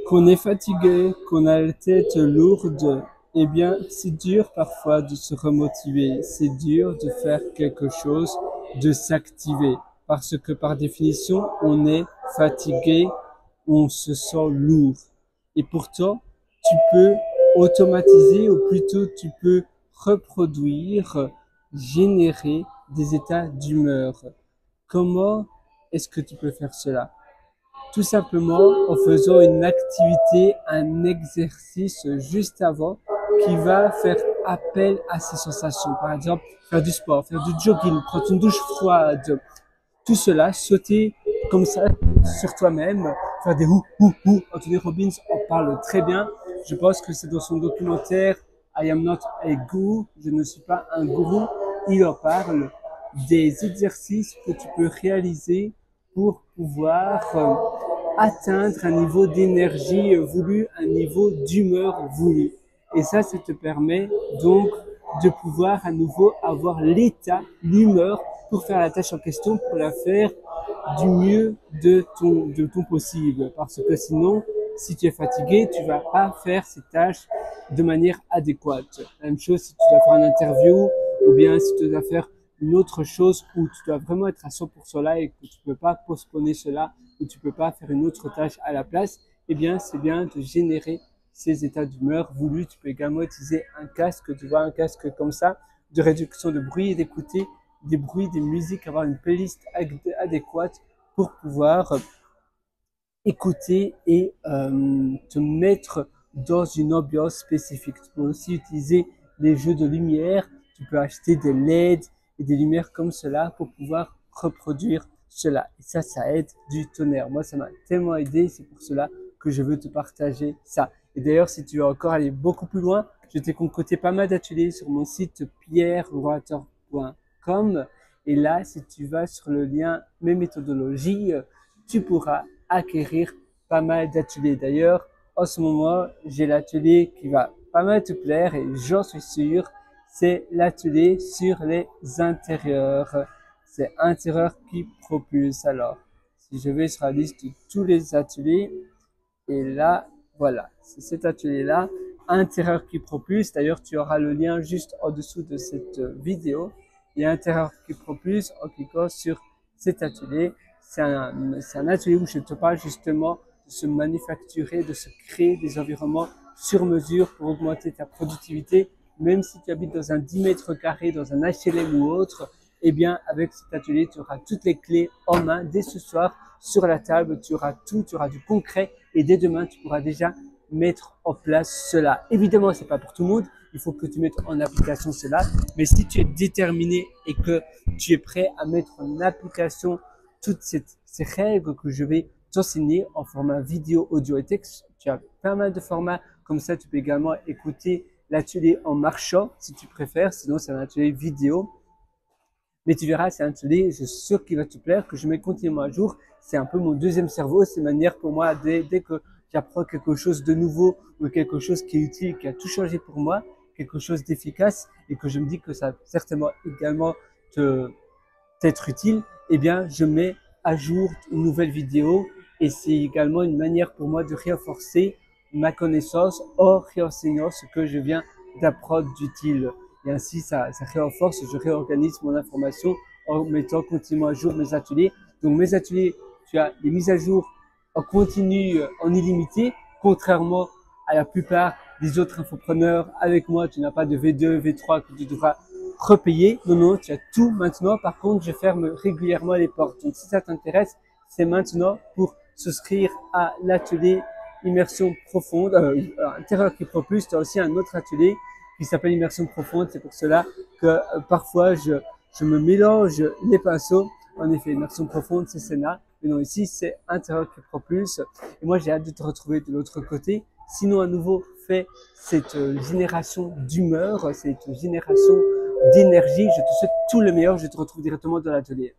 qu'on est fatigué, qu'on a la tête lourde, eh bien, c'est dur parfois de se remotiver, c'est dur de faire quelque chose, de s'activer, parce que par définition, on est fatigué, on se sent lourd. Et pourtant, tu peux automatiser, ou plutôt tu peux reproduire, générer des états d'humeur. Comment est-ce que tu peux faire cela? Tout simplement en faisant une activité, un exercice juste avant qui va faire appel à ces sensations. Par exemple, faire du sport, faire du jogging, prendre une douche froide. Tout cela, sauter comme ça sur toi-même, faire des hou. Anthony Robbins en parle très bien. Je pense que c'est dans son documentaire I am not a guru, je ne suis pas un gourou. Il en parle des exercices que tu peux réaliser pour pouvoir atteindre un niveau d'énergie voulu, un niveau d'humeur voulu. Et ça te permet donc de pouvoir à nouveau avoir l'état, l'humeur pour faire la tâche en question, pour la faire du mieux de ton possible. Parce que sinon, si tu es fatigué, tu vas pas faire ces tâches de manière adéquate. La même chose si tu dois faire une interview ou bien si tu dois faire une autre chose où tu dois vraiment être à 100% là et que tu peux pas postponer cela ou tu peux pas faire une autre tâche à la place, eh bien, c'est bien de générer ces états d'humeur voulus. Tu peux également utiliser un casque, tu vois, un casque comme ça, de réduction de bruit et d'écouter des bruits, des musiques, avoir une playlist adéquate pour pouvoir écouter et te mettre dans une ambiance spécifique. Tu peux aussi utiliser les jeux de lumière, tu peux acheter des LED et des lumières comme cela pour pouvoir reproduire cela. Et ça aide du tonnerre. Moi, ça m'a tellement aidé, c'est pour cela que je veux te partager ça. Et d'ailleurs, si tu veux encore aller beaucoup plus loin, je t'ai concocté pas mal d'ateliers sur mon site pierrewater.com. Et là, si tu vas sur le lien Mes méthodologies, tu pourras acquérir pas mal d'ateliers. D'ailleurs, en ce moment, j'ai l'atelier qui va pas mal te plaire et j'en suis sûr, c'est l'atelier sur les intérieurs. C'est intérieur qui propulse. Alors, si je vais sur la liste de tous les ateliers, et là, voilà, c'est cet atelier-là, intérieur qui propulse. D'ailleurs, tu auras le lien juste en dessous de cette vidéo. Et intérieur qui propulse en cliquant sur cet atelier. C'est un atelier où je te parle justement de se manufacturer, de se créer des environnements sur mesure pour augmenter ta productivité. Même si tu habites dans un 10 mètres carrés, dans un HLM ou autre, eh bien, avec cet atelier, tu auras toutes les clés en main dès ce soir sur la table. Tu auras tout, tu auras du concret et dès demain, tu pourras déjà mettre en place cela. Évidemment, c'est pas pour tout le monde. Il faut que tu mettes en application cela. Mais si tu es déterminé et que tu es prêt à mettre en application toutes ces règles que je vais t'enseigner en format vidéo, audio et texte, tu as pas mal de formats comme ça. Tu peux également écouter l'atelier en marchant si tu préfères. Sinon, c'est un atelier vidéo. Mais tu verras, c'est un atelier, je suis sûr qu'il va te plaire, que je mets continuellement à jour. C'est un peu mon deuxième cerveau. C'est une manière pour moi, dès que j'apprends quelque chose de nouveau ou quelque chose qui est utile, qui a tout changé pour moi, quelque chose d'efficace et que je me dis que ça va certainement également t'être utile, eh bien, je mets à jour une nouvelle vidéo et c'est également une manière pour moi de renforcer ma connaissance en réenseignant ce que je viens d'apprendre d'utile. Et ainsi, ça renforce, je réorganise mon information en mettant continuellement à jour mes ateliers. Donc, mes ateliers, tu as des mises à jour en continu, en illimité, contrairement à la plupart des autres infopreneurs. Avec moi, tu n'as pas de V2, V3 que tu devras repayer. Non, tu as tout maintenant. Par contre, je ferme régulièrement les portes. Donc, si ça t'intéresse, c'est maintenant pour souscrire à l'atelier immersion profonde, intérieur qui propulse. Tu as aussi un autre atelier qui s'appelle immersion profonde. C'est pour cela que parfois je me mélange les pinceaux. En effet, immersion profonde, c'est Sénat. Mais non, ici, c'est intérieur qui propulse. Et moi, j'ai hâte de te retrouver de l'autre côté. Sinon, à nouveau, fais cette génération d'humeur, cette génération d'énergie. Je te souhaite tout le meilleur. Je te retrouve directement dans l'atelier.